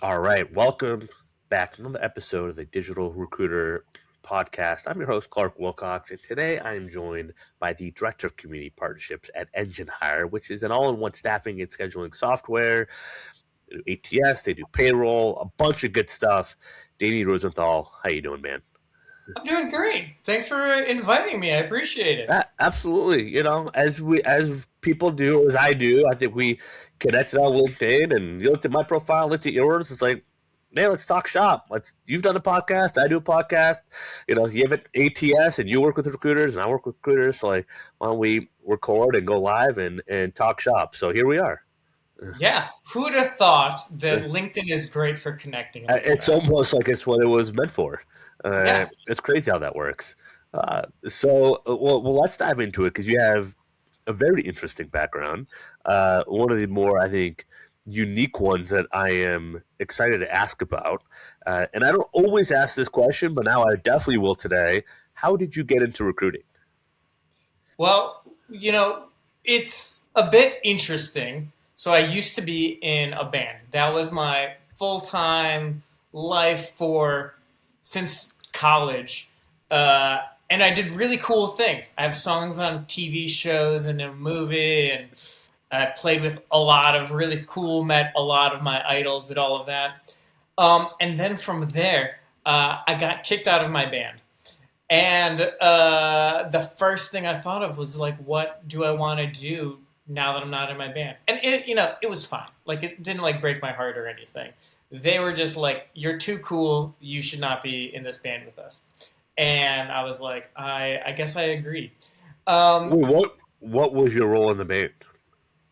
All right, welcome back to another episode of the Digital Recruiter Podcast. I'm your host, Clark Wilcox, and today I am joined by the Director of Community Partnerships at EngineHire, which is an all-in-one staffing and scheduling software. They do ATS, they do payroll, a bunch of good stuff. Danny Rosenthal, how you doing, man? I'm doing great. Thanks for inviting me. I appreciate it. Absolutely. As people do, as I do, I think we connected on LinkedIn, and you looked at my profile, looked at yours. It's like, man, let's talk shop. You've done a podcast, I do a podcast. You have an ATS, and you work with recruiters, and I work with recruiters. So like, why don't we record and go live and talk shop? So here we are. Yeah. Who'd have thought that LinkedIn is great for connecting like It's that? almost like it's what it was meant for. Yeah. It's crazy how that works. Well, let's dive into it because you have a very interesting background. One of the more, I think, unique ones that I am excited to ask about. And I don't always ask this question, but now I definitely will today. How did you get into recruiting? Well, it's a bit interesting. So I used to be in a band. That was my full-time life for since college. And I did really cool things. I have songs on TV shows and a movie, and I played with a lot of really cool, met a lot of my idols, did all of that. And then from there, I got kicked out of my band. And the first thing I thought of was like, what do I want to do now that I'm not in my band? And it was fine. Like it didn't like break my heart or anything. They were just like, you're too cool. You should not be in this band with us. And I was like, I guess I agree. Um, Wait, what was your role in the band?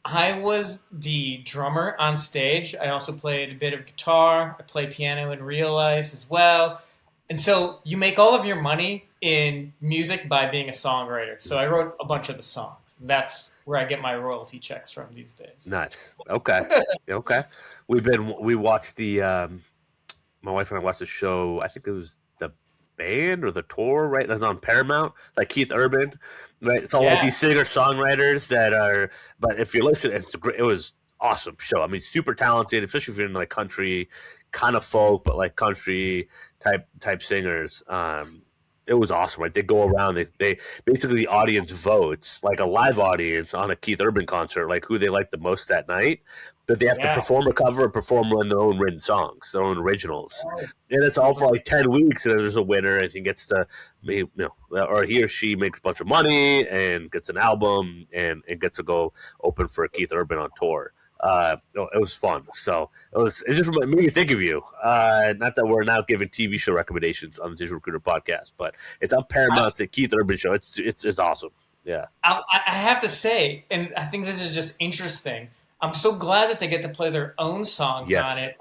I was the drummer on stage. I also played a bit of guitar. I play piano in real life as well. And so you make all of your money in music by being a songwriter. So I wrote a bunch of the songs. That's where I get my royalty checks from these days. Nice. Okay. Okay. We watched my wife and I watched the show. I think it was the band or the tour, right? That's on Paramount, like Keith Urban, right? It's all like Yeah, these singer songwriters that are. But if you listen, it's a great. It was awesome show. I mean, super talented, especially if you're in like country, kind of folk, but like country type singers. It was awesome, right? They go around, they basically the audience votes like a live audience on a Keith Urban concert, like who they like the most that night. But they have to yeah. perform a cover and perform one of their own written songs, their own originals, and it's all for like 10 weeks. And there's a winner, and he gets to, or he or she makes a bunch of money and gets an album and gets to go open for Keith Urban on tour. It was fun. So it just made me think of you. Not that we're now giving TV show recommendations on the Digital Recruiter podcast, but it's on Paramount. It's a Keith Urban show. It's awesome. Yeah. I have to say, and I think this is just interesting. I'm so glad that they get to play their own songs on Yes. it.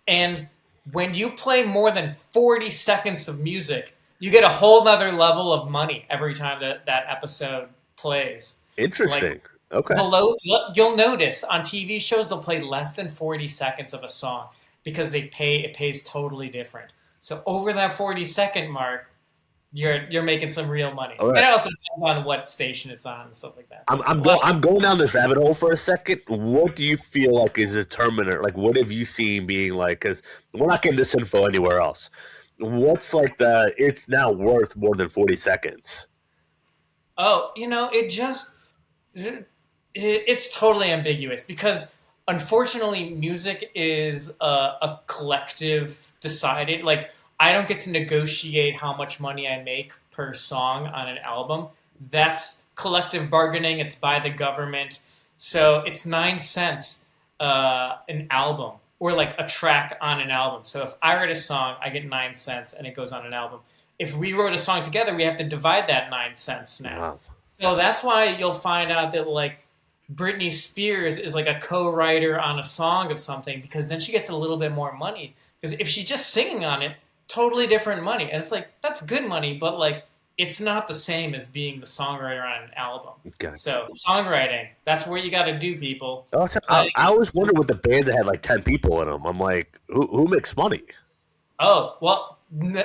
And when you play more than 40 seconds of music, you get a whole nother level of money every time that episode plays. Like Interesting. Okay. below, you'll notice on TV shows they'll play less than 40 seconds of a song because it pays totally different. So over that 40-second mark, you're making some real money. All And right. it also depends on what station it's on and stuff like that. Well, I'm going down this rabbit hole for a second. What do you feel like is a determinant? Like, what have you seen being like? Because we're not getting this info anywhere else. What's like the? It's now worth more than 40 seconds. oh, it's totally ambiguous because unfortunately music is a collective decided. Like I don't get to negotiate how much money I make per song on an album. That's collective bargaining. It's by the government. So it's 9 cents an album or like a track on an album. So if I write a song, I get 9 cents and it goes on an album. If we wrote a song together, we have to divide that 9 cents now. Wow. So that's why you'll find out that like Britney Spears is like a co-writer on a song of something because then she gets a little bit more money. Because if she's just singing on it, totally different money. And it's like that's good money, but like it's not the same as being the songwriter on an album. Okay. So songwriting, that's where you got to do, people. Also, Like, I always wondered with the bands that had like 10 people in them. I'm like, who makes money? oh well,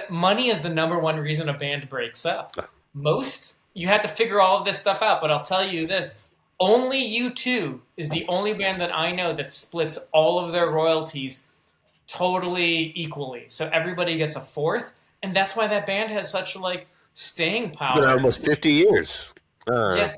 money is the number one reason a band breaks up. Most you have to figure all of this stuff out, but I'll tell you this: only U2 is the only band that I know that splits all of their royalties totally equally. So everybody gets a fourth, and that's why that band has such like staying Been power. almost 50 years. Uh, Yeah.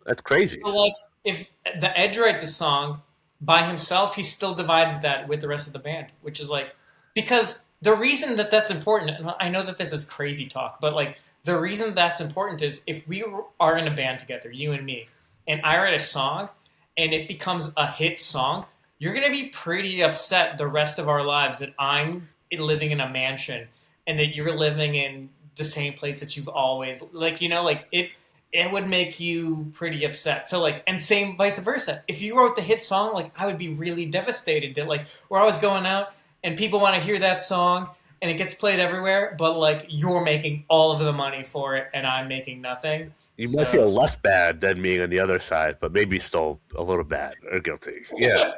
that's crazy. So like if the Edge writes a song by himself, he still divides that with the rest of the band, which is like because the reason that that's important, and I know that this is crazy talk, but like the reason that's important is if we are in a band together, you and me, and I write a song and it becomes a hit song, you're gonna be pretty upset the rest of our lives that I'm living in a mansion and that you're living in the same place that you've always like like it would make you pretty upset. So like, and same vice versa. If you wrote the hit song, like I would be really devastated that like where I was going out and people want to hear that song and it gets played everywhere, but like you're making all of the money for it and I'm making nothing. You might So feel less bad than being on the other side, but maybe still a little bad or guilty. Yeah,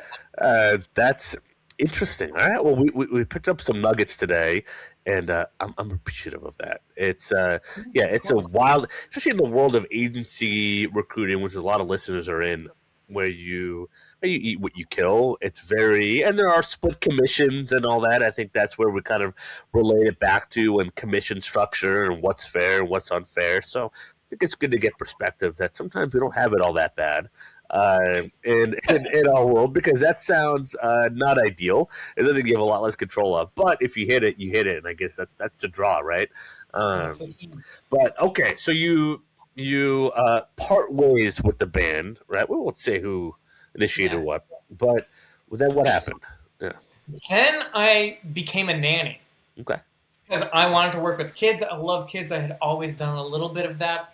that's interesting. All right, well, we picked up some nuggets today, and I'm appreciative of that. It's yeah, of it's a course. wild, especially in the world of agency recruiting, which a lot of listeners are in, where you eat what you kill. It's very, and there are split commissions and all that. I think that's where we kind of relate it back to and commission structure and what's fair and what's unfair. So think it's good to get perspective that sometimes we don't have it all that bad in our world because that sounds not ideal. It's something you have a lot less control of. But if you hit it, you hit it, and I guess that's the draw, right? That's the Um, thing. but okay, so you part ways with the band, right? We won't say who initiated Yeah. what, but then what happened? Yeah. Then I became a nanny Okay. because I wanted to work with kids. I love kids. I had always done a little bit of that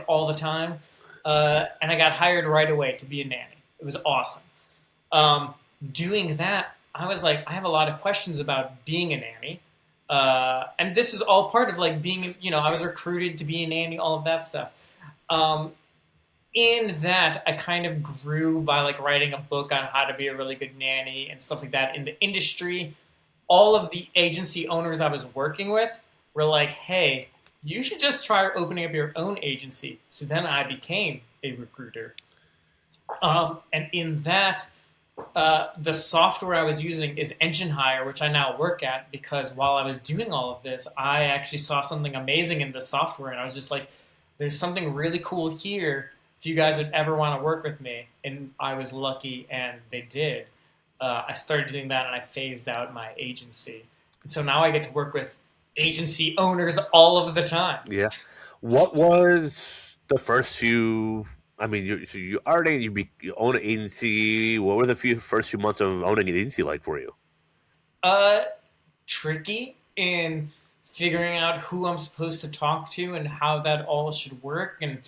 all the time. And I got hired right away to be a nanny. It was awesome. Um, Doing that, I was like, I have a lot of questions about being a nanny. And this is all part of like being, I was recruited to be a nanny, all of that stuff. Um, in that, I kind of grew by like writing a book on how to be a really good nanny and stuff like that in the industry. All of the agency owners I was working with were like, hey, you should just try opening up your own agency. So then I became a recruiter. And in that, the software I was using is EngineHire, which I now work at because while I was doing all of this, I actually saw something amazing in the software. And I was just like, there's something really cool here if you guys would ever want to work with me. And I was lucky and they did. I started doing that and I phased out my agency. And so now I get to work with agency owners all of the time. Yeah. What was the first few? I mean, you already you own an agency. What were the first few months of owning an agency like for you? Uh, Tricky in figuring out who I'm supposed to talk to and how that all should work. And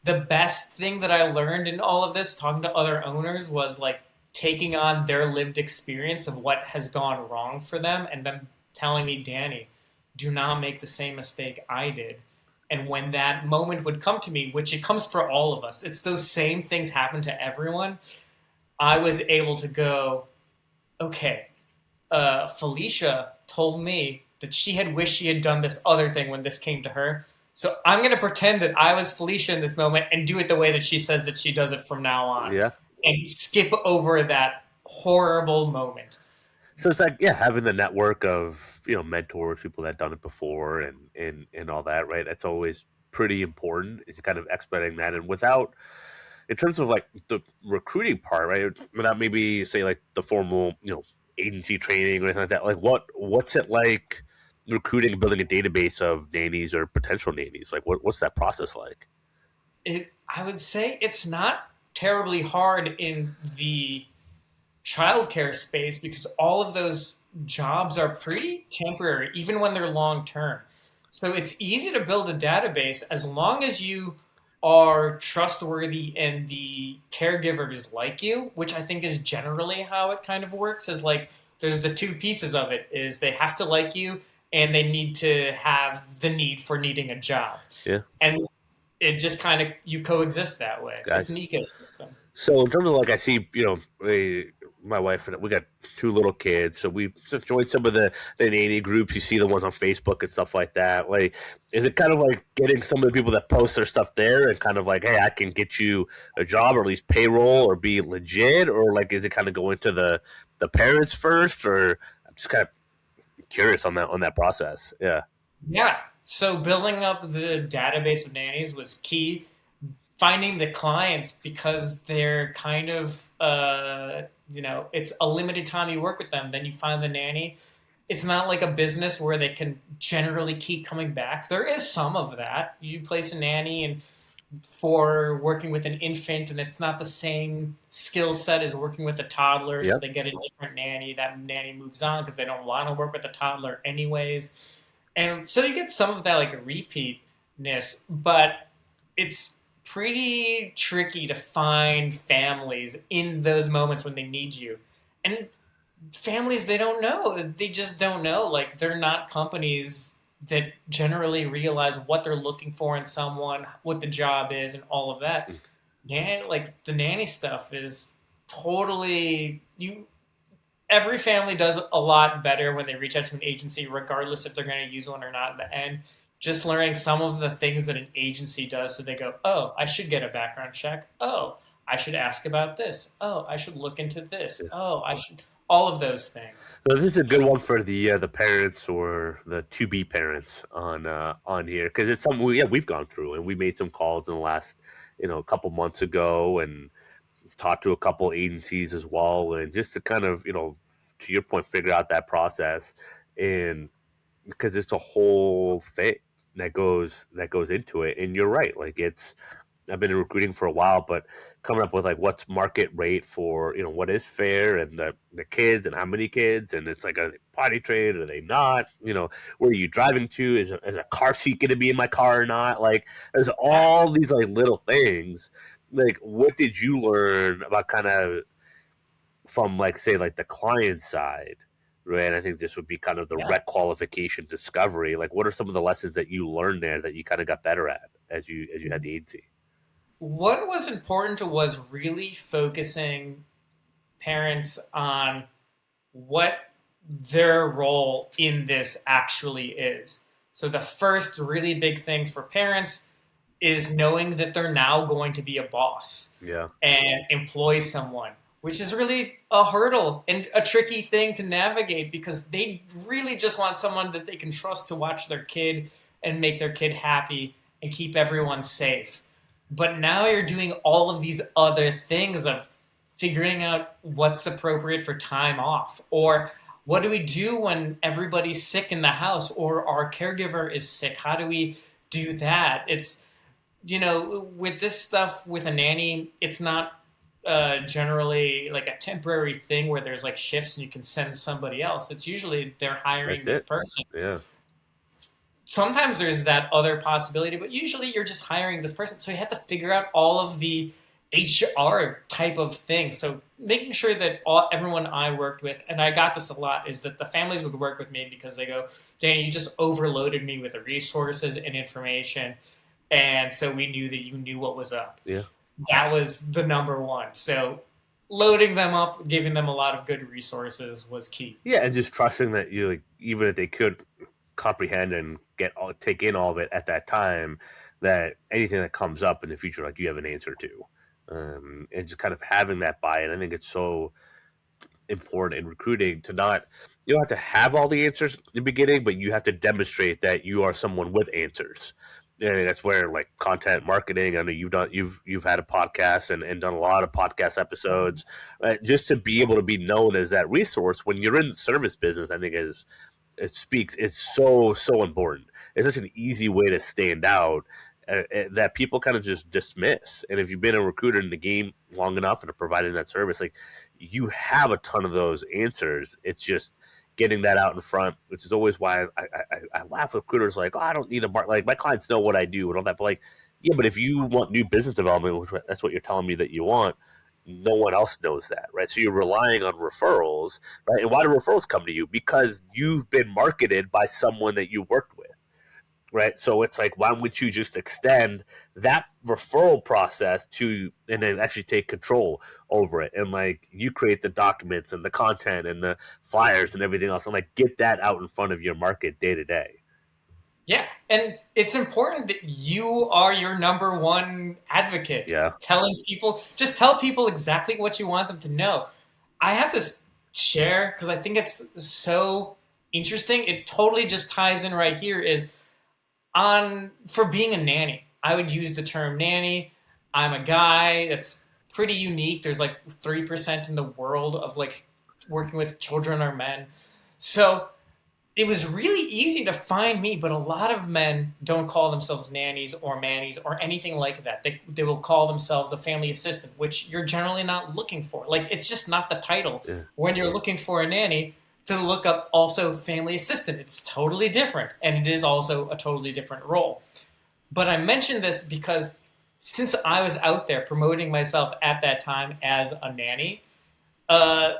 the best thing that I learned in all of this, talking to other owners, was like taking on their lived experience of what has gone wrong for them and them telling me, Danny, do not make the same mistake I did. And when that moment would come to me, which it comes for all of us, it's those same things happen to everyone. I was able to go, okay, Felicia told me that she had wished she had done this other thing when this came to her. So I'm going to pretend that I was Felicia in this moment and do it the way that she says that she does it from now on Yeah. and skip over that horrible moment. So it's like yeah, having the network of mentors, people that done it before, and all that, right? That's always pretty important. It's kind of expediting that, and without in terms of like the recruiting part, right? Without maybe say like the formal agency training or anything like that. Like what's it like recruiting and building a database of nannies or potential nannies? Like what's that process like? I would say it's not terribly hard in the childcare space because all of those jobs are pretty temporary, even when they're long term. So it's easy to build a database as long as you are trustworthy and the caregivers like you, which I think is generally how it kind of works. Is like there's the two pieces of it: is they have to like you and they need to have the need for needing a job, Yeah. and it just kind of you coexist that way. It's Gotcha. an ecosystem. So in terms of like I see, my wife and we got two little kids, so we joined some of the nanny groups. You see the ones on Facebook and stuff like that. Like, is it kind of like getting some of the people that post their stuff there and kind of like, hey, I can get you a job or at least payroll or be legit, or like is it kind of going to the parents first, or I'm just kind of curious on that process. Yeah. Yeah. So building up the database of nannies was key. Finding the clients because they're kind of it's a limited time you work with them. Then you find the nanny. It's not like a business where they can generally keep coming back. There is some of that. You place a nanny and for working with an infant, and it's not the same skill set as working with a toddler, so Yep. they get a different nanny. That nanny moves on because they don't want to work with a toddler anyways. And so you get some of that like repeatness, but it's pretty tricky to find families in those moments when they need you. And families, they don't know. They just don't know. Like, they're not companies that generally realize what they're looking for in someone, what the job is, and all of that. Yeah, like the nanny stuff is totally you. Every family does a lot better when they reach out to an agency, regardless if they're going to use one or not. In the end, just learning some of the things that an agency does, so they go, "Oh, I should get a background check. Oh, I should ask about this. Oh, I should look into this. Oh, I should." All of those things. So this is a good one for the parents or the to be parents on here because it's something we've gone through and we made some calls in the last couple months ago and talked to a couple agencies as well and just to kind of to your point figure out that process and because it's a whole thing that goes into it and you're right like it's I've been in recruiting for a while, but coming up with like what's market rate for what is fair and the kids and how many kids and it's like are they potty trained are they not where are you driving to is a car seat going to be in my car or not like there's all these like little things like what did you learn about kind of from like say like the client side right and I think this would be kind of the Yeah. rec qualification discovery like what are some of the lessons that you learned there that you kind of got better at as you had the agency. What was important was really focusing parents on what their role in this actually is. So the first really big thing for parents is knowing that they're now going to be a boss Yeah. and employ someone, which is really a hurdle and a tricky thing to navigate because they really just want someone that they can trust to watch their kid and make their kid happy and keep everyone safe. But now you're doing all of these other things of figuring out what's appropriate for time off or what do we do when everybody's sick in the house or our caregiver is sick? How do we do that? It's with this stuff with a nanny, it's not generally like a temporary thing where there's like shifts and you can send somebody else. It's usually they're hiring That's this it. person. Yeah. Sometimes there's that other possibility, but usually you're just hiring this person. So you have to figure out all of the HR type of things. So making sure that everyone I worked with, and I got this a lot, is that the families would work with me because they go, Danny, you just overloaded me with the resources and information. And so we knew that you knew what was up. Yeah. That was the number one. So loading them up, giving them a lot of good resources was key. Yeah, and just trusting that you like even if they could comprehend and take in all of it at that time, that anything that comes up in the future, like you have an answer to, and just kind of having that buy-in. I think it's so important in recruiting to not you don't have to have all the answers in the beginning, but you have to demonstrate that you are someone with answers. And that's where like content marketing. I know you've had a podcast and done a lot of podcast episodes, just to be able to be known as that resource when you're in the service business. I think is it speaks. It's so important. It's such an easy way to stand out that people kind of just dismiss. And if you've been a recruiter in the game long enough and are providing that service, like you have a ton of those answers. It's just getting that out in front, which is always why I laugh with recruiters like, oh, I don't need a mark. Like my clients know what I do and all that. But like, yeah, but if you want new business development, which that's what you're telling me that you want, no one else knows that, right? So you're relying on referrals, right? And why do referrals come to you? Because you've been marketed by someone that you worked with, right? So it's like, why wouldn't you just extend that referral process to, and then actually take control over it? And like, you create the documents and the content and the flyers and everything else, and like get that out in front of your market day to day. Yeah, and it's important that you are your number one advocate. Yeah. Just tell people exactly what you want them to know. I have to share because I think it's so interesting, it totally just ties in right here is on for being a nanny. I would use the term nanny. I'm a guy that's pretty unique. There's like 3% in the world of like working with children or men. So it was really easy to find me, but a lot of men don't call themselves nannies or mannies or anything like that. They will call themselves a family assistant, which you're generally not looking for. Like, it's just not the title. Yeah. When you're looking for a nanny, to look up also family assistant, it's totally different. And it is also a totally different role. But I mentioned this because since I was out there promoting myself at that time as a nanny, uh,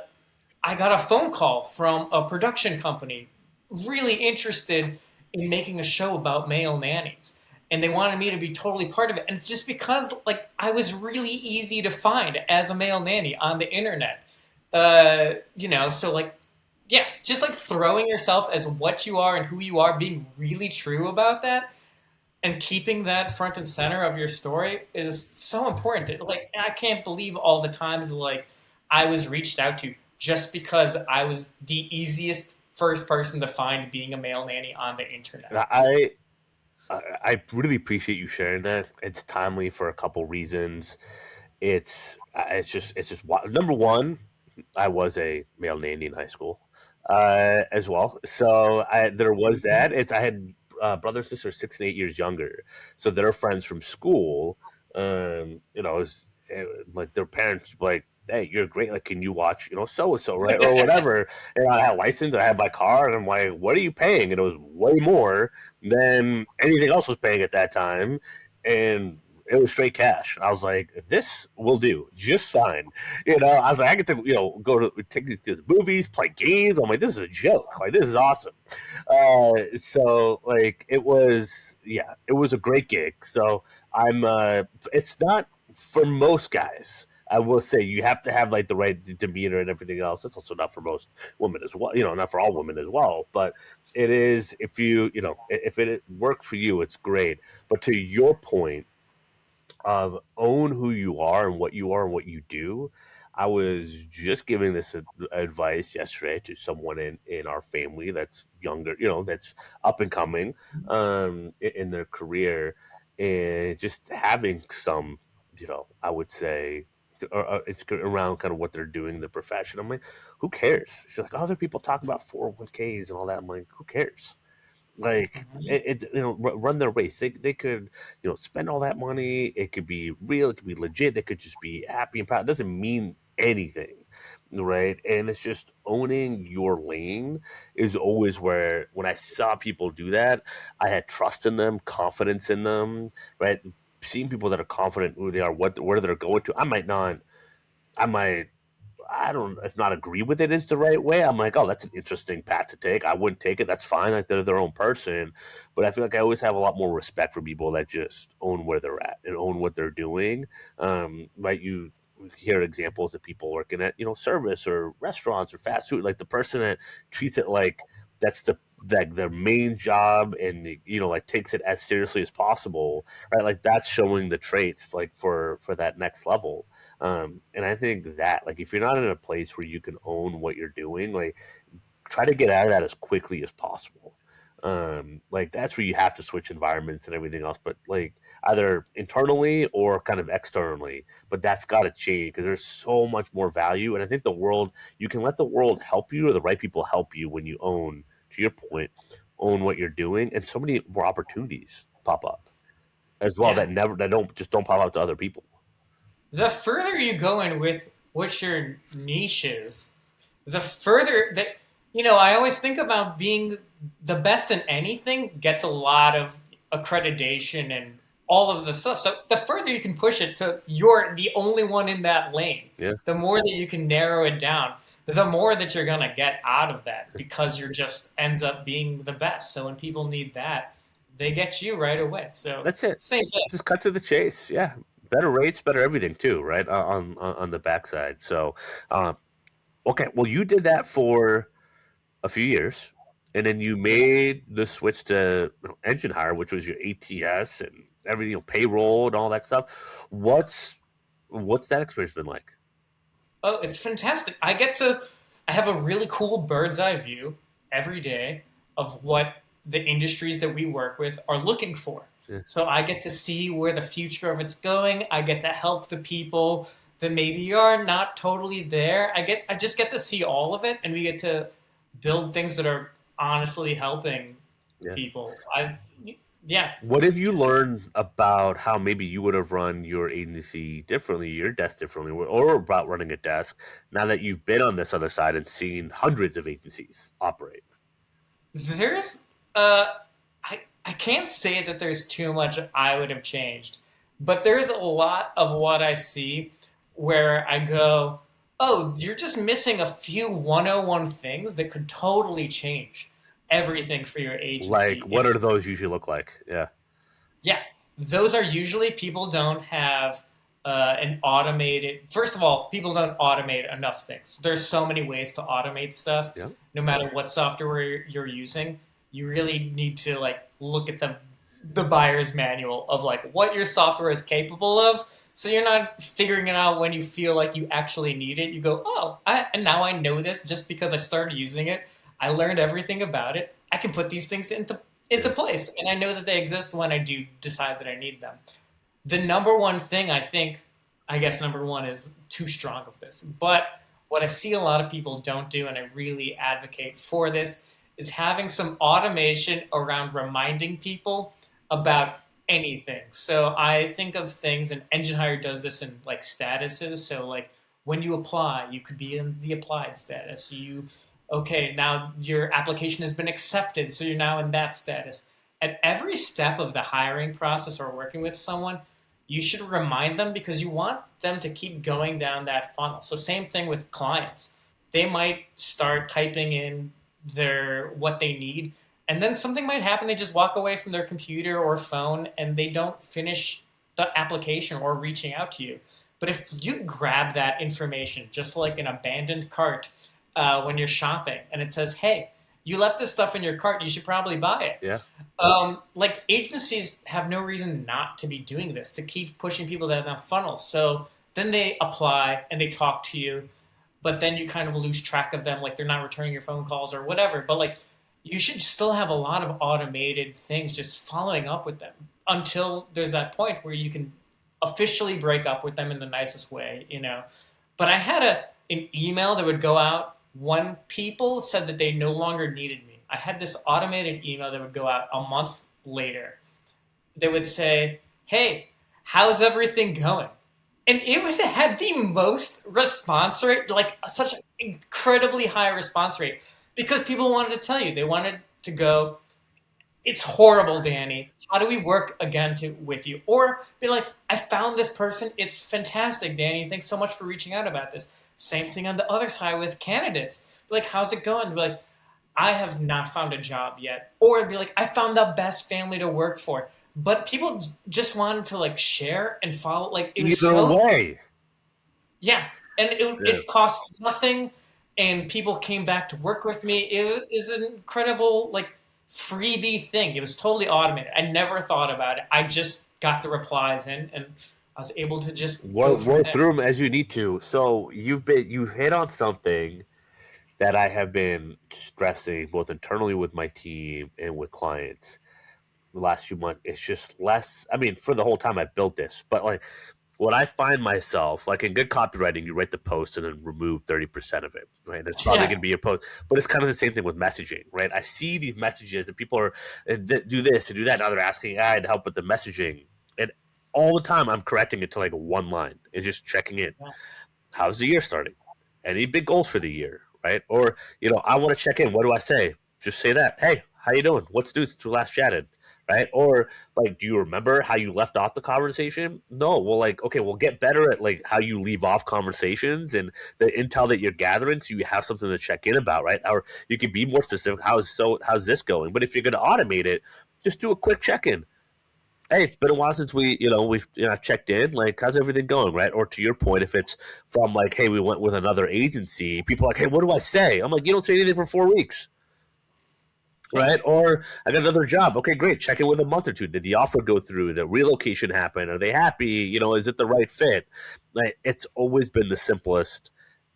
I got a phone call from a production company really interested in making a show about male nannies. And they wanted me to be totally part of it. And it's just because like I was really easy to find as a male nanny on the internet. So like yeah, just like throwing yourself as what you are and who you are, being really true about that and keeping that front and center of your story is so important. Like I can't believe all the times like I was reached out to just because I was the easiest first person to find being a male nanny on the internet. I really appreciate you sharing that. It's timely for a couple reasons. Number one, I was a male nanny in high school, as well. So there was that. I had brother and sister 6 and 8 years younger, so they're friends from school. It was like their parents like, "Hey, you're great. Like, can you watch so and so, right, or whatever?" And I had a license, I had my car, and I'm like, "What are you paying?" And it was way more than anything else was paying at that time, and it was straight cash. I was like, "This will do just fine." I was like, I get to go to take these to the movies, play games. I'm like, this is a joke. Like, this is awesome. So like it was a great gig. So I'm it's not for most guys. I will say you have to have like the right demeanor and everything else. That's also not for most women as well. Not for all women as well. But it is if if it works for you, it's great. But to your point of own who you are and what you are and what you do. I was just giving this advice yesterday to someone in our family that's younger, that's up and coming in their career, and just having some, I would say, it's around kind of what they're doing in the profession. I'm like, who cares? She's like, other people talk about 401ks and all that. I'm like, who cares? Like run their race. They could spend all that money. It could be real. It could be legit. They could just be happy and proud. It doesn't mean anything, right? And it's just owning your lane is always where when I saw people do that, I had trust in them, confidence in them, right? Seeing people that are confident who they are, where they're going to. I might not. I might I don't, if not agree with it is the right way. I'm like, oh, that's an interesting path to take. I wouldn't take it. That's fine. Like they're their own person. But I feel like I always have a lot more respect for people that just own where they're at and own what they're doing. Right. You hear examples of people working at, service or restaurants or fast food, like the person that treats it like that's their main job and like takes it as seriously as possible, right? Like that's showing the traits like for that next level. And I think that, like, if you're not in a place where you can own what you're doing, like, try to get out of that as quickly as possible. Like, that's where you have to switch environments and everything else, but like either internally or kind of externally. But that's got to change because there's so much more value. And I think you can let the world help you or the right people help you when you own, to your point, own what you're doing. And so many more opportunities pop up as well Yeah. that don't pop up to other people. The further you go in with what your niche is, the further that I always think about being the best in anything gets a lot of accreditation and all of the stuff. So the further you can push it to you're the only one in that lane, Yeah. the more that you can narrow it down, the more that you're gonna get out of that because you're just ends up being the best. So when people need that, they get you right away. So That's it. same thing. Just cut to the chase. Yeah, better rates, better everything too, right? On the backside. So, uh, okay, well, you did that for a few years, and then you made the switch to EngineHire, which was your ATS and everything, payroll and all that stuff. What's that experience been like? Oh, it's fantastic. I have a really cool bird's eye view. every day of what the industries that we work with are looking for. Yeah. So I get to see where the future of it's going. I get to help the people that maybe are not totally there. I just get to see all of it, and we get to build things that are honestly helping Yeah. people. I Yeah. What have you learned about how maybe you would have run your agency differently, your desk differently, or about running a desk now that you've been on this other side and seen hundreds of agencies operate? There's I can't say that there's too much I would have changed, but there's a lot of what I see where I go, "Oh, you're just missing a few 101 things that could totally change everything for your Like, agency." what are those usually look like? Yeah. Yeah, those are usually people don't have an automated. First of all, people don't automate enough things. There's so many ways to automate stuff. Yeah. No matter what software you're using, you really need to like look at the buyer's manual of like what your software is capable of. So you're not figuring it out when you feel like you actually need it. You go, oh, and now I know this just because I started using it. I learned everything about it. I can put these things into Yeah. place, and I know that they exist when I do decide that I need them. The number one thing I think, I guess number one is too strong of this, but what I see a lot of people don't do, and I really advocate for this, is having some automation around reminding people about anything. So I think of things, and EngineHire does this in like statuses. So like when you apply, you could be in the applied status. Okay, now your application has been accepted, so you're now in that status. At every step of the hiring process or working with someone, you should remind them because you want them to keep going down that funnel. So same thing with clients. They might start typing in their what they need, and then something might happen. They just walk away from their computer or phone and they don't finish the application or reaching out to you. But if you grab that information, just like an abandoned cart when you're shopping, and it says, "Hey, you left this stuff in your cart. You should probably buy it." Yeah. Like agencies have no reason not to be doing this to keep pushing people down that funnel. So then they apply and they talk to you, but then you kind of lose track of them, like they're not returning your phone calls or whatever. But like you should still have a lot of automated things just following up with them until there's that point where you can officially break up with them in the nicest way. But I had an email that would go out when people said that they no longer needed me. I had this automated email that would go out a month later. They would say, "Hey, how's everything going?" And it would have the most response rate, like such an incredibly high response rate, because people wanted to tell you. They wanted to go, "It's horrible, Danny. How do we work again with you?" Or be like, "I found this person. It's fantastic, Danny. Thanks so much for reaching out about this." Same thing on the other side with candidates. Be like, "How's it going?" Be like, "I have not found a job yet." Or be like, "I found the best family to work for." But people just wanted to like share and follow. Like it was Either so way. yeah, and Yeah. it cost nothing, and people came back to work with me. It was an incredible like freebie thing. It was totally automated. I never thought about it. I just got the replies in, and I was able to just go from Work there. through them as you need to. So you hit on something that I have been stressing both internally with my team and with clients the last few months. It's just less. I mean, for the whole time I built this, but like what I find myself like in good copywriting, you write the post and then remove 30% of it. Right? It's probably Yeah, going to be your post, but it's kind of the same thing with messaging. Right? I see these messages and people are do this and do that. Now they're asking AI to help with the messaging, and all the time I'm correcting it to like one line and just checking in. yeah, How's the year starting? Any big goals for the year, right? Or I want to check in. What do I say? Just say that. Hey, how you doing? What's new since we last chatted, right? Or like, do you remember how you left off the conversation? No. Well, like, okay, we'll get better at like how you leave off conversations and the intel that you're gathering, so you have something to check in about, right? Or you can be more specific. How's this going? But if you're going to automate it, just do a quick check in. Hey, it's been a while since we've checked in. Like, how's everything going, right? Or to your point, if it's from like, hey, we went with another agency, people are like, hey, what do I say? I'm like, you don't say anything for 4 weeks, yeah. right? Or I got another job. Okay, great. Check in with a month or two. Did the offer go through? Did the relocation happen? Are they happy? Is it the right fit? Like, it's always been the simplest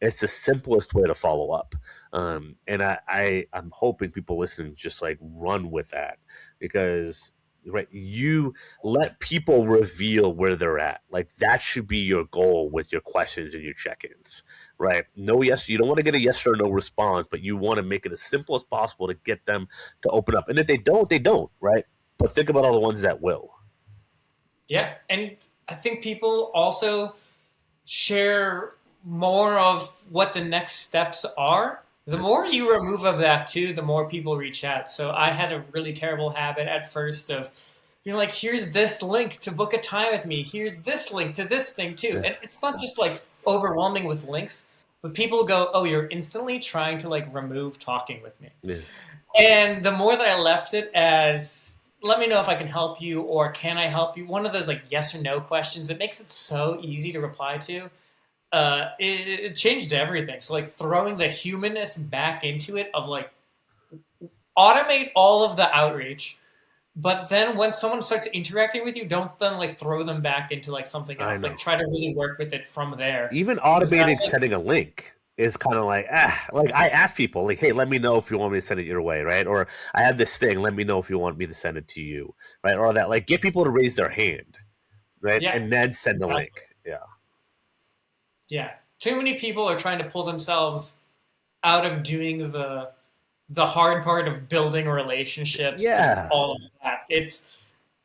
it's the simplest way to follow up. And I'm hoping people listening just like run with that because right, you let people reveal where they're at. Like that should be your goal with your questions and your check-ins, right? No, yes, you don't want to get a yes or no response, but you want to make it as simple as possible to get them to open up. And if they don't, right? But think about all the ones that will. Yeah, and I think people also share more of what the next steps are. The more you remove of that too, the more people reach out. So I had a really terrible habit at first of being like, here's this link to book a time with me. Here's this link to this thing too. Yeah. And it's not just like overwhelming with links, but people go, oh, you're instantly trying to like remove talking with me. Yeah. And the more that I left it as, let me know if I can help you or can I help you, one of those like yes or no questions, it makes it so easy to reply to. It changed everything. So like throwing the humanness back into it of like automate all of the outreach, but then when someone starts interacting with you, don't then like throw them back into like something I else. know. Like try to really work with it from there. Even Because automating that's like, sending a link is kind of like like I ask people like, hey, let me know if you want me to send it your way, right? Or I have this thing, let me know if you want me to send it to you, right? Or that like get people to raise their hand, right, yeah, and then send the exactly. link. Yeah, Yeah. Too many people are trying to pull themselves out of doing the hard part of building relationships and yeah, all of that. It's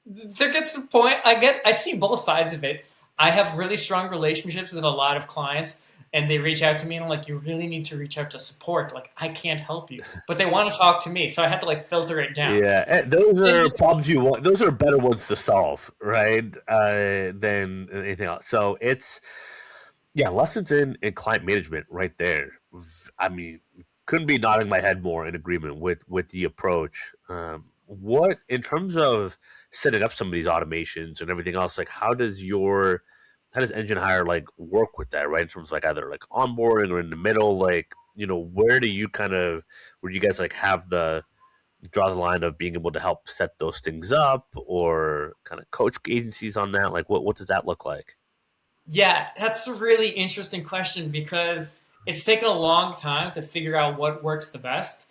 there gets to the point I see both sides of it. I have really strong relationships with a lot of clients and they reach out to me and I'm like, you really need to reach out to support. Like I can't help you. But they want to talk to me. So I had to like filter it down. yeah. Those And are problems you want. Those are better ones to solve, right, than anything else. So it's yeah, lessons in client management right there. I mean, couldn't be nodding my head more in agreement with the approach. What in terms of setting up some of these automations and everything else, like how does Engine Hire like work with that, right? In terms of like either like onboarding or in the middle, like where do you kind of where do you guys like have the draw the line of being able to help set those things up or kind of coach agencies on that? Like what does that look like? yeah, that's a really interesting question because it's taken a long time to figure out what works the best.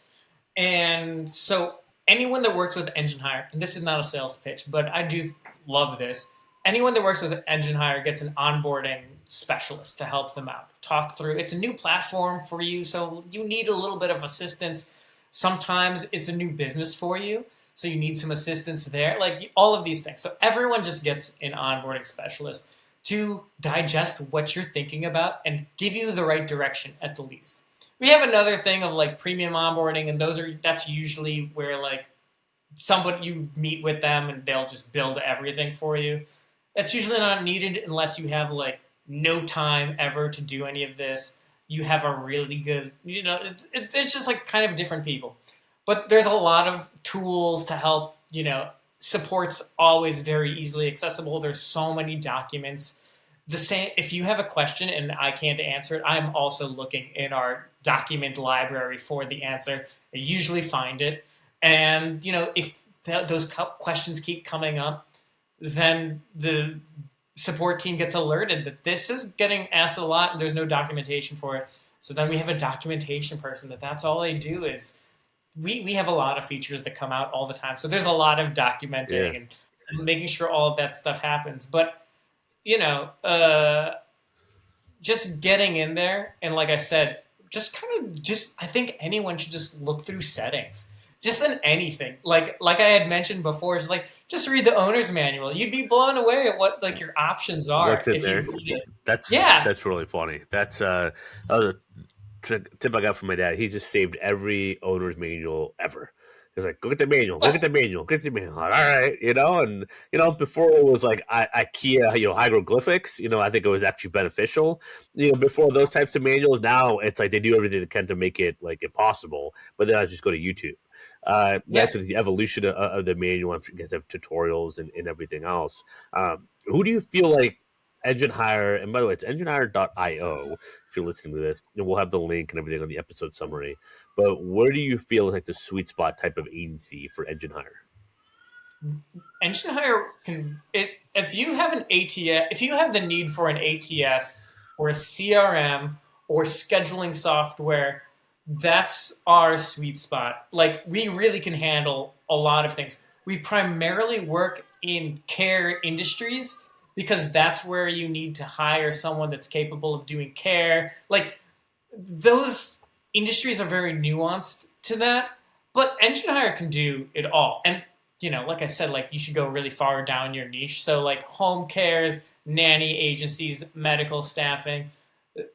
And so anyone that works with EngineHire, and this is not a sales pitch, but I do love this. Anyone that works with EngineHire gets an onboarding specialist to help them out. Talk through. It's a new platform for you, so you need a little bit of assistance. Sometimes it's a new business for you, so you need some assistance there. Like all of these things. So everyone just gets an onboarding specialist to digest what you're thinking about and give you the right direction at the least. We have another thing of like premium onboarding, and that's usually where like somebody you meet with them and they'll just build everything for you. That's usually not needed unless you have like no time ever to do any of this. You have a really good, it's just like kind of different people. But there's a lot of tools to help, support's always very easily accessible. There's so many documents. The same, if you have a question and I can't answer it, I'm also looking in our document library for the answer. I usually find it. And, if those questions keep coming up, then the support team gets alerted that this is getting asked a lot and there's no documentation for it. So then we have a documentation person that's all they do is we have a lot of features that come out all the time. So there's a lot of Yeah. documenting and making sure all of that stuff happens. But, you know, uh, just getting in there and like I said, I think anyone should just look through settings. Just in anything. Like I had mentioned before, just read the owner's manual. You'd be blown away at what like your options are What's in if you there? read it. That's Yeah. that's really funny. That was a tip I got from my dad. He just saved every owner's manual ever. He's like, go get the manual, go get the manual, get the manual. Like, all right, and before it was like IKEA, hieroglyphics. I think it was actually beneficial. Before those types of manuals, now it's like they do everything they can to make it like impossible. But then I just go to YouTube. Yeah. That's the evolution of the manual. I guess have tutorials and everything else. Who do you feel like Engine Hire? And by the way, it's enginehire.io if you're listening to this, and we'll have the link and everything on the episode summary. But where do you feel like the sweet spot type of agency for Engine Hire? EngineHire can if you have an ATS, if you have the need for an ATS or a CRM or scheduling software, that's our sweet spot. Like we really can handle a lot of things. We primarily work in care industries because that's where you need to hire someone that's capable of doing care. Like those industries are very nuanced to that, but EngineHire can do it all. And like I said, like you should go really far down your niche. So like home cares, nanny agencies, medical staffing.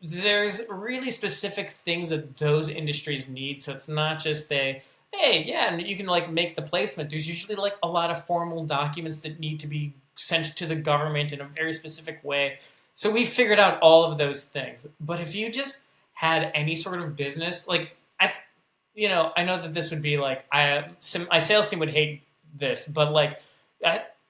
There's really specific things that those industries need. So it's not just a hey, yeah, and you can like make the placement. There's usually like a lot of formal documents that need to be sent to the government in a very specific way. So we figured out all of those things. But if you just had any sort of business, like I know that this would be like my sales team would hate this, but like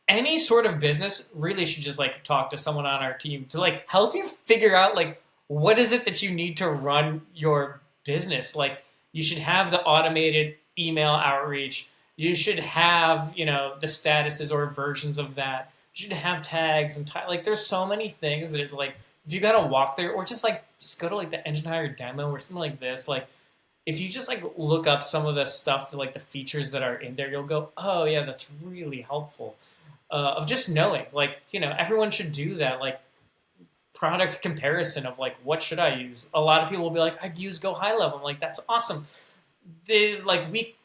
any sort of business really should just like talk to someone on our team to like help you figure out like what is it that you need to run your business. Like you should have the automated email outreach. You should have the statuses or versions of that. You should have tags and like there's so many things that it's like if you got to walk there or just go to like the EngineHire demo or something like this, like if you just like look up some of the stuff that like the features that are in there, you'll go, oh yeah, that's really helpful. Of just knowing, like everyone should do that, like product comparison of like what should I use. A lot of people will be like, I'd use Go High Level. I'm like, that's awesome. We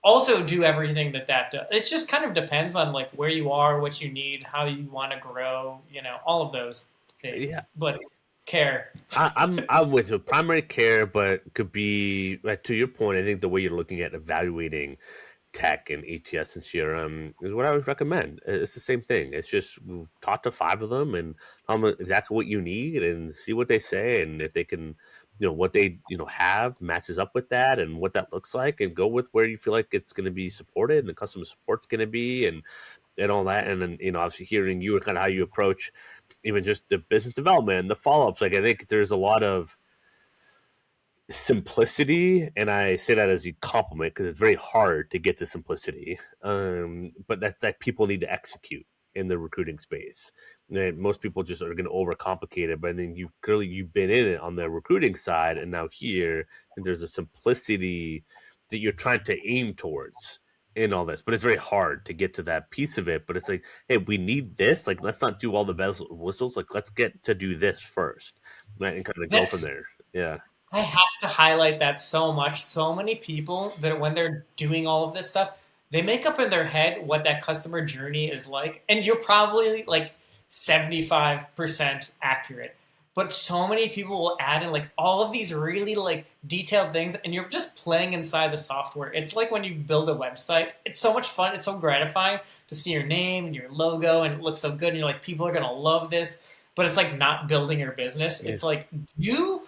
also do everything that does. It just kind of depends on like where you are, what you need, how you want to grow, all of those things. Yeah. But care. I'm with you. Primary care, but could be like, to your point. I think the way you're looking at evaluating tech and ATS and CRM is what I would recommend. It's the same thing. It's just talk to five of them and tell them exactly what you need and see what they say and if they can, what they have matches up with that and what that looks like and go with where you feel like it's going to be supported and the customer support's going to be and all that. And then obviously hearing you and kind of how you approach even just the business development and the follow-ups. Like I think there's a lot of simplicity, and I say that as a compliment because it's very hard to get to simplicity. But that's that people need to execute in the recruiting space. And most people just are going to overcomplicate it. But then you've been in it on the recruiting side, and now here, and there's a simplicity that you're trying to aim towards in all this. But it's very hard to get to that piece of it. But it's like, hey, we need this. Like, let's not do all the bells and whistles. Like, let's get to do this first, right? And kind of go from there. Yeah. I have to highlight that so much. So many people that when they're doing all of this stuff, they make up in their head what that customer journey is like. And you're probably like 75% accurate. But so many people will add in like all of these really like detailed things and you're just playing inside the software. It's like when you build a website, it's so much fun. It's so gratifying to see your name and your logo and it looks so good. And you're like, people are going to love this. But it's like not building your business. It's like do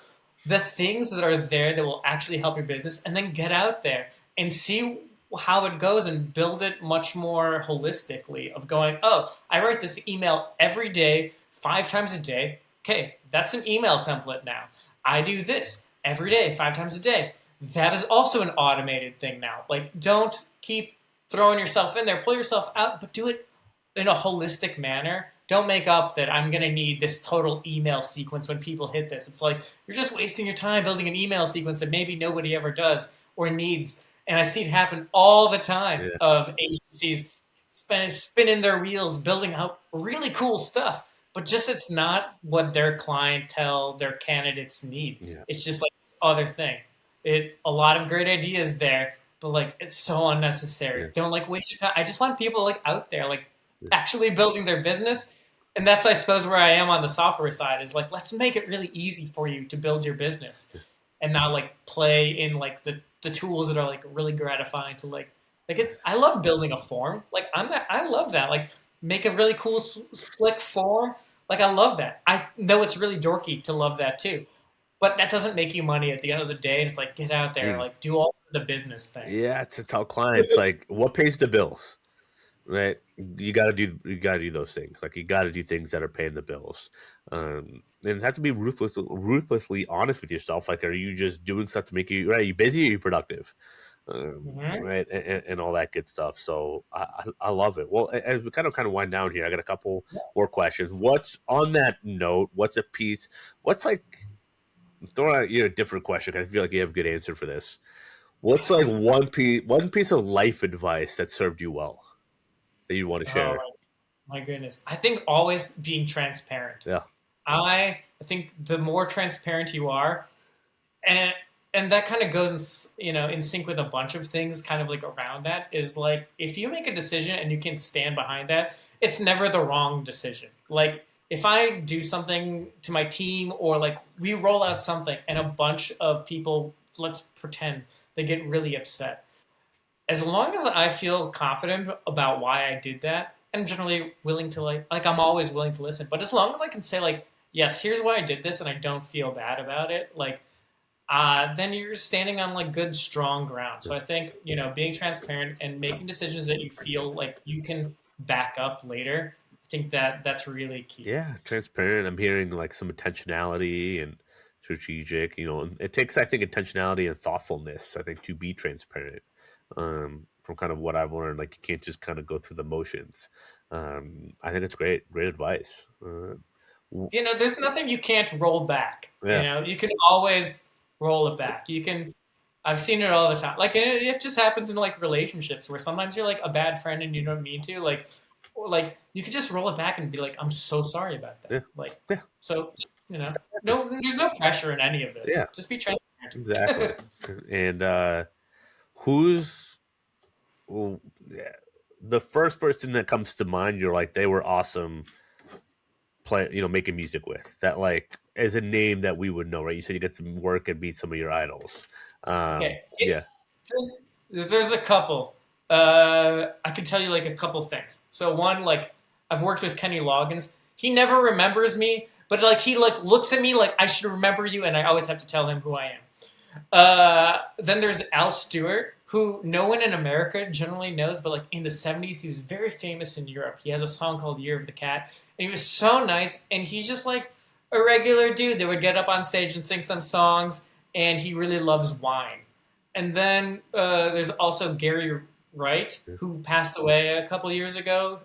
the things that are there that will actually help your business and then get out there and see how it goes and build it much more holistically of going, oh, I write this email every day, 5 times a day. Okay, that's an email template now. I do this every day, 5 times a day. That is also an automated thing now. Like, don't keep throwing yourself in there. Pull yourself out, but do it in a holistic manner. Don't make up that I'm going to need this total email sequence when people hit this. It's like, you're just wasting your time building an email sequence that maybe nobody ever does or needs. And I see it happen all the time of agencies spinning their wheels, building out really cool stuff. But just it's not what their clientele, their candidates need. Yeah. It's just like this other thing. A lot of great ideas there, but like it's so unnecessary. Yeah. Don't like waste your time. I just want people like out there, like actually building their business. And that's, I suppose, where I am on the software side is like, let's make it really easy for you to build your business and not like play in like the tools that are like really gratifying to like it. I love building a form. Like I love that. Like make a really cool slick form. Like I love that. I know it's really dorky to love that too, but that doesn't make you money at the end of the day. And it's like, get out there, like do all the business things. Yeah. To tell clients like what pays the bills. Right, you got to do those things. Like you got to do things that are paying the bills, and have to be ruthlessly honest with yourself. Like, are you just doing stuff to make you right? Are you busy? Or are you productive? Right, and all that good stuff. So I love it. Well, as we kind of wind down here, I got a couple more questions. What's on that note? What's a piece? What's like throw out you a different question. I feel like you have a good answer for this. What's like one piece of life advice that served you well that you want to Oh share? my goodness. I think always being transparent. Yeah, I think the more transparent you are, and that kind of goes in sync with a bunch of things kind of like around that is like if you make a decision and you can stand behind that, it's never the wrong decision. Like if I do something to my team or like we roll out something and a bunch of people, let's pretend they get really upset, as long as I feel confident about why I did that, I'm generally willing to I'm always willing to listen. But as long as I can say like, yes, here's why I did this, and I don't feel bad about it, then you're standing on like good, strong ground. So I think being transparent and making decisions that you feel like you can back up later. I think that's really key. yeah, transparent. I'm hearing like some intentionality and strategic. It takes, I think, intentionality and thoughtfulness. I think to be transparent. From kind of what I've learned, like you can't just kind of go through the motions. I think it's great advice. There's nothing you can't roll back. Yeah, You can always roll it back. You can. I've seen it all the time. Like it just happens in like relationships where sometimes you're like a bad friend and you don't mean to. Or you could just roll it back and be like, "I'm so sorry about that." yeah, Like, yeah, so no, there's no pressure in any of this. yeah, Just be transparent. exactly. And who's well, yeah, the first person that comes to mind? You're like they were awesome making music with that, like as a name that we would know, right? You said you get to work and meet some of your idols. Okay, Yeah. there's a couple. I can tell you like a couple things. So one, like I've worked with Kenny Loggins. He never remembers me, but like he like looks at me like I should remember you, and I always have to tell him who I am. Then there's Al Stewart, who no one in America generally knows, but like in the '70s, he was very famous in Europe. He has a song called "Year of the Cat," and he was so nice. And he's just like a regular dude that would get up on stage and sing some songs, and he really loves wine. And then there's also Gary Wright, who passed away a couple years ago.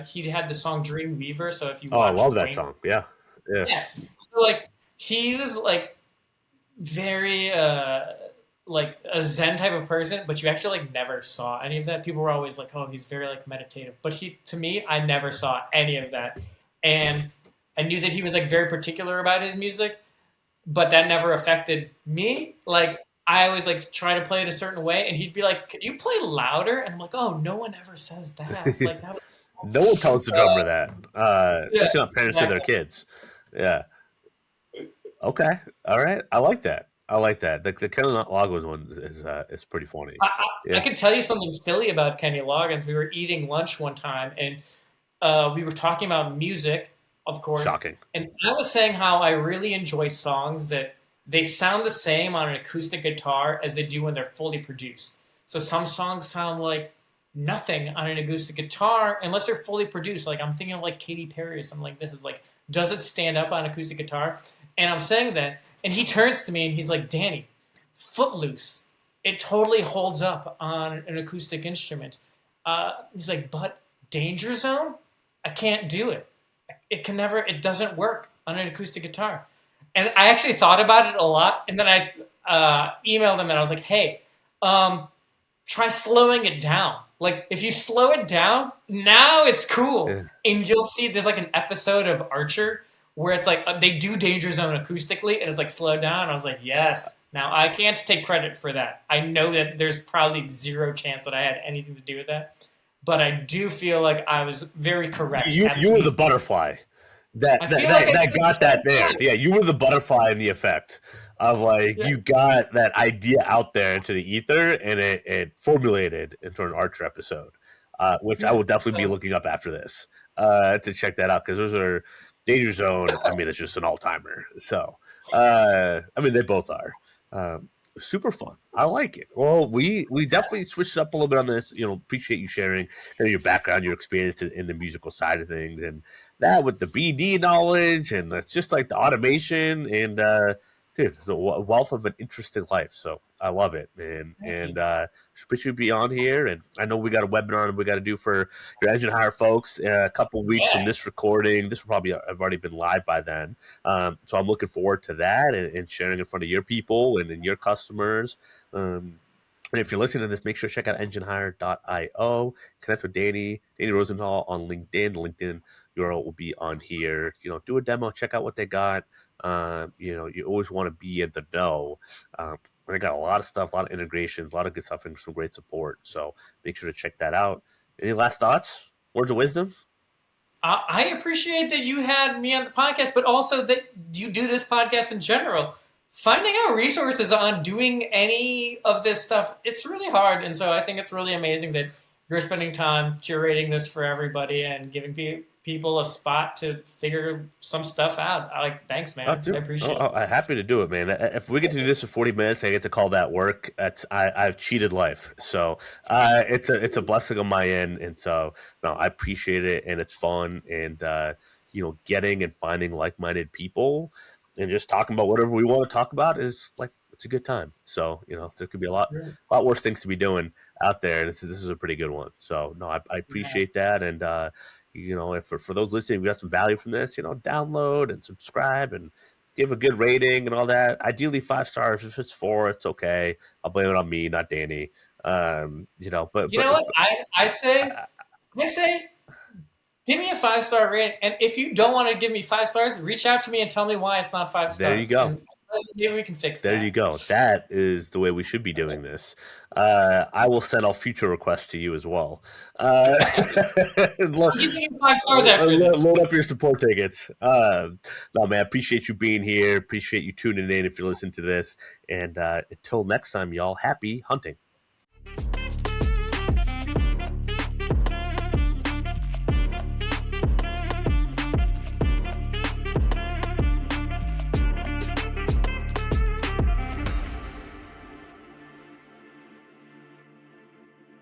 He had the song "Dream Weaver," so if you Oh, I watch love that Rain, song. Yeah, yeah, yeah, so like he was like very like a Zen type of person, but you actually like never saw any of that. People were always like, "Oh, he's very like meditative," but to me, I never saw any of that, and I knew that he was like very particular about his music, but that never affected me. Like I always like try to play it a certain way, and he'd be like, "Could you play louder?" And I'm like, "Oh, no one ever says that." Like that. no one tells the drummer that, Yeah, especially not parents to their exactly. kids. Yeah. Okay. All right. I like that. I like that. The Kenny Loggins one is pretty funny. I Yeah. could tell you something silly about Kenny Loggins. We were eating lunch one time, and we were talking about music, of course, Shocking. and I was saying how I really enjoy songs that they sound the same on an acoustic guitar as they do when they're fully produced. So some songs sound like nothing on an acoustic guitar unless they're fully produced. Like I'm thinking of like Katy Perry or something like this. Is like, does it stand up on acoustic guitar? And I'm saying that, and he turns to me and he's like, Danny, Footloose, it totally holds up on an acoustic instrument. He's like, but Danger Zone, I can't do it. It can never. It doesn't work on an acoustic guitar. And I actually thought about it a lot, and then I emailed him and I was like, hey, try slowing it down. Like if you slow it down, now it's cool. Yeah. And you'll see there's like an episode of Archer where it's like they do Danger Zone acoustically and it's like slowed down. I was like, yes. Now I can't take credit for that. I know that there's probably zero chance that I had anything to do with that, but I do feel like I was very correct. You were the butterfly that I that, feel like that, I that did got so that there. good. Yeah, you were the butterfly in the effect of like Yeah. you got that idea out there into the ether and it formulated into an Archer episode, which I Yeah. will definitely be looking up after this to check that out because those are Danger Zone. I mean, it's just an all timer. So, I mean, they both are. Super fun. I like it. Well, we definitely switched up a little bit on this. Appreciate you sharing your background, your experience in the musical side of things, and that with the BD knowledge, and that's just like the automation. And to dude, it's a wealth of an interesting life. So I love it, man. Thank And you. should you be on here? And I know we got a webinar we got to do for your EngineHire folks a couple weeks from Yeah. this recording. This will probably have already been live by then. So I'm looking forward to that and sharing in front of your people and your customers. And if you're listening to this, make sure to check out enginehire.io. Connect with Danny Rosenthal on LinkedIn. The LinkedIn URL will be on here. Do a demo, check out what they got. You always want to be in the know. They got a lot of stuff, a lot of integrations, a lot of good stuff, and some great support. So make sure to check that out. Any last thoughts? Words of wisdom? I appreciate that you had me on the podcast, but also that you do this podcast in general. Finding out resources on doing any of this stuff, it's really hard. And so I think it's really amazing that you're spending time curating this for everybody and giving people a spot to figure some stuff out. Thanks, man. I appreciate it. I'm happy to do it, man. If we get to do this for 40 minutes, I get to call that work. I've cheated life, so it's a blessing on my end, and so no, I appreciate it, and it's fun, and getting and finding like-minded people, and just talking about whatever we want to talk about is like it's a good time. So there could be a lot worse things to be doing out there, and this is a pretty good one. So no, I appreciate that, and if for those listening, we got some value from this, download and subscribe and give a good rating and all that. Ideally 5 stars. If it's 4, it's okay. I'll blame it on me, not Danny. But You know what? I say, give me a 5-star rating. And if you don't want to give me 5 stars, reach out to me and tell me why it's not 5 stars. There you go. And maybe we can fix that. There you go. That is the way we should be doing this. I will send all future requests to you as well. Load, 5 stars after this. Load up your support tickets. No, man, appreciate you being here. Appreciate you tuning in if you're listening to this. And until next time, y'all, happy hunting.